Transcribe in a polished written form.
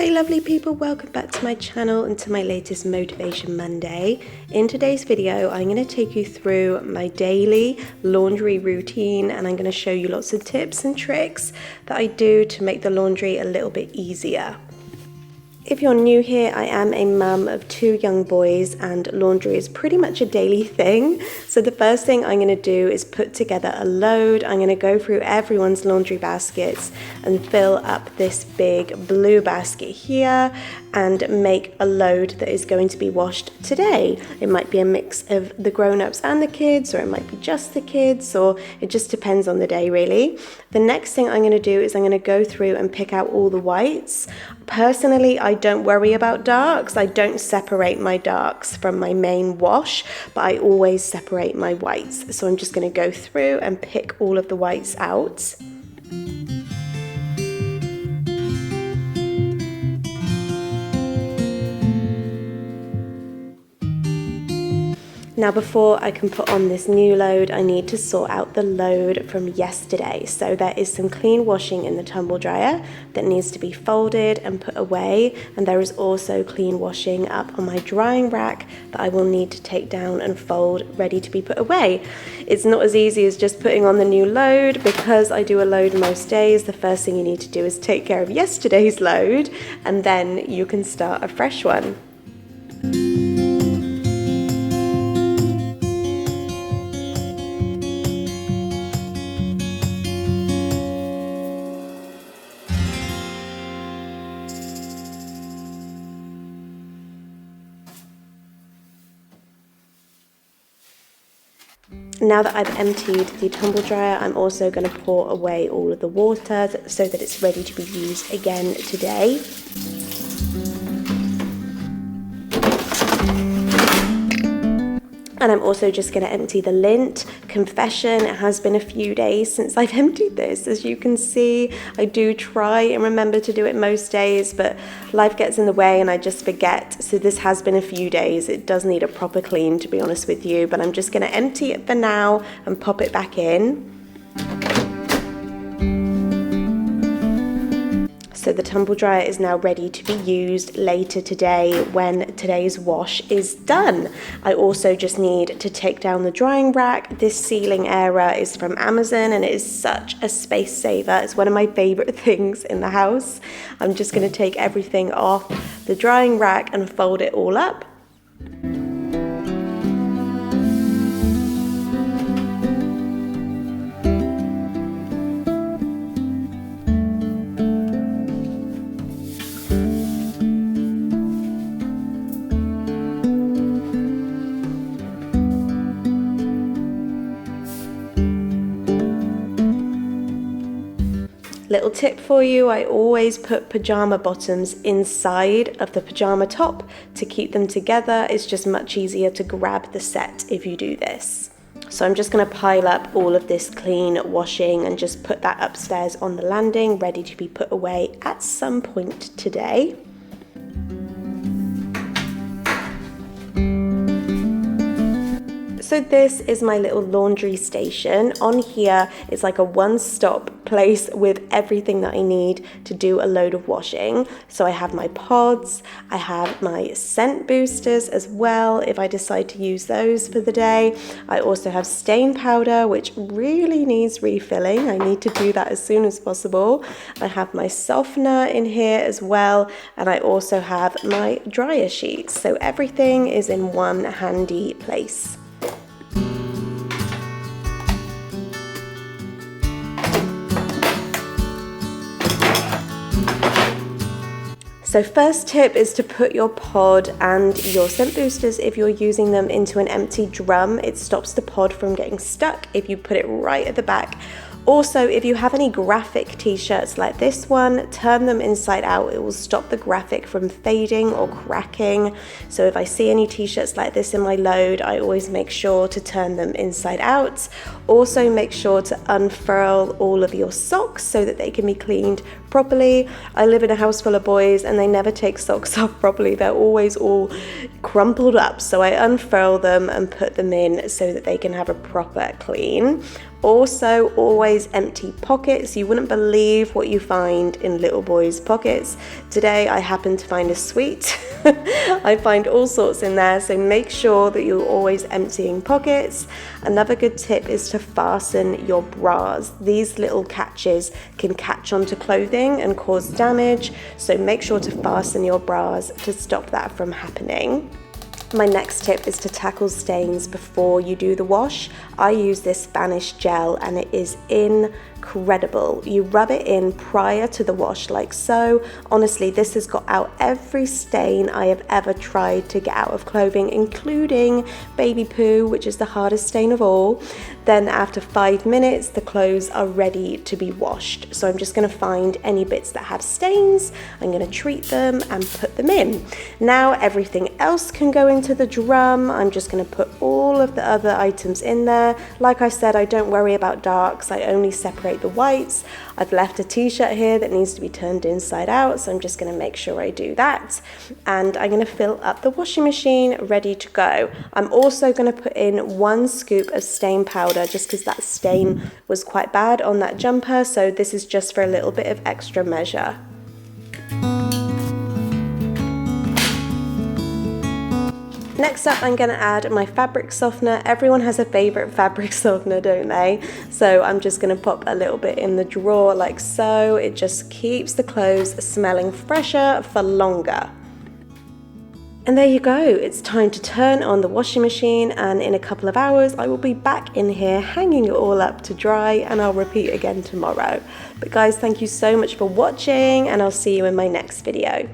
Hey lovely people, welcome back to my channel and to my latest Motivation Monday. In today's video, I'm going to take you through my daily laundry routine and I'm going to show you lots of tips and tricks that I do to make the laundry a little bit easier. If you're new here, I am a mum of 2 young boys and laundry is pretty much a daily thing. So the first thing I'm going to do is put together a load. I'm going to go through everyone's laundry baskets and fill up this big blue basket here and make a load that is going to be washed today. It might be a mix of the grown-ups and the kids, or it might be just the kids, or it just depends on the day really. The next thing I'm going to do is I'm going to go through and pick out all the whites. Personally, I don't worry about darks. I don't separate my darks from my main wash, but I always separate my whites. So I'm just going to go through and pick all of the whites out. Now before I can put on this new load, I need to sort out the load from yesterday. So there is some clean washing in the tumble dryer that needs to be folded and put away. And there is also clean washing up on my drying rack that I will need to take down and fold ready to be put away. It's not as easy as just putting on the new load. Because I do a load most days, the first thing you need to do is take care of yesterday's load and then you can start a fresh one. Now that I've emptied the tumble dryer, I'm also going to pour away all of the water so that it's ready to be used again today. And I'm also just going to empty the lint. Confession, it has been a few days since I've emptied this. As you can see, I do try and remember to do it most days, but life gets in the way and I just forget. So this has been a few days. It does need a proper clean, to be honest with you, but I'm just going to empty it for now and pop it back in. So the tumble dryer is now ready to be used later today when today's wash is done. I also just need to take down the drying rack. This ceiling area is from Amazon and it is such a space saver. It's one of my favorite things in the house. I'm just going to take everything off the drying rack and fold it all up. Little tip for you, I always put pajama bottoms inside of the pajama top to keep them together. It's just much easier to grab the set if you do this. So I'm just going to pile up all of this clean washing and just put that upstairs on the landing, ready to be put away at some point today. So this is my little laundry station. On here it's like a one-stop place with everything that I need to do a load of washing. So I have my pods, I have my scent boosters as well if I decide to use those for the day. I also have stain powder, which really needs refilling. I need to do that as soon as possible. I have my softener in here as well, and I also have my dryer sheets. So everything is in one handy place. So first tip is to put your pod and your scent boosters, if you're using them, into an empty drum. It stops the pod from getting stuck if you put it right at the back. Also, if you have any graphic t-shirts like this one, turn them inside out. It will stop the graphic from fading or cracking. So if I see any t-shirts like this in my load, I always make sure to turn them inside out. Also, make sure to unfurl all of your socks so that they can be cleaned properly. I live in a house full of boys and they never take socks off properly. They're always all crumpled up. So I unfurl them and put them in so that they can have a proper clean. Also, always empty pockets. You wouldn't believe what you find in little boys' pockets. Today I happened to find a sweet. I find all sorts in there, so make sure that you're always emptying pockets. Another good tip is to fasten your bras. These little catches can catch onto clothing and cause damage, so make sure to fasten your bras to stop that from happening. My next tip is to tackle stains before you do the wash. I use this Vanish gel and it is incredible. You rub it in prior to the wash like so. Honestly, this has got out every stain I have ever tried to get out of clothing, including baby poo, which is the hardest stain of all. Then after 5 minutes, the clothes are ready to be washed. So I'm just going to find any bits that have stains, I'm going to treat them and put them in. Now everything else can go into the drum. I'm just going to put all of the other items in there. Like I said, I don't worry about darks, I only separate the whites. I've left a t-shirt here that needs to be turned inside out, so I'm just going to make sure I do that. And I'm going to fill up the washing machine, ready to go. I'm also going to put in 1 scoop of stain powder, just because that stain was quite bad on that jumper, so this is just for a little bit of extra measure. Next up, I'm going to add my fabric softener. Everyone has a favorite fabric softener, don't they? So I'm just going to pop a little bit in the drawer like so. It just keeps the clothes smelling fresher for longer. And there you go, it's time to turn on the washing machine, and in a couple of hours I will be back in here hanging it all up to dry, and I'll repeat again tomorrow. But guys, thank you so much for watching, and I'll see you in my next video.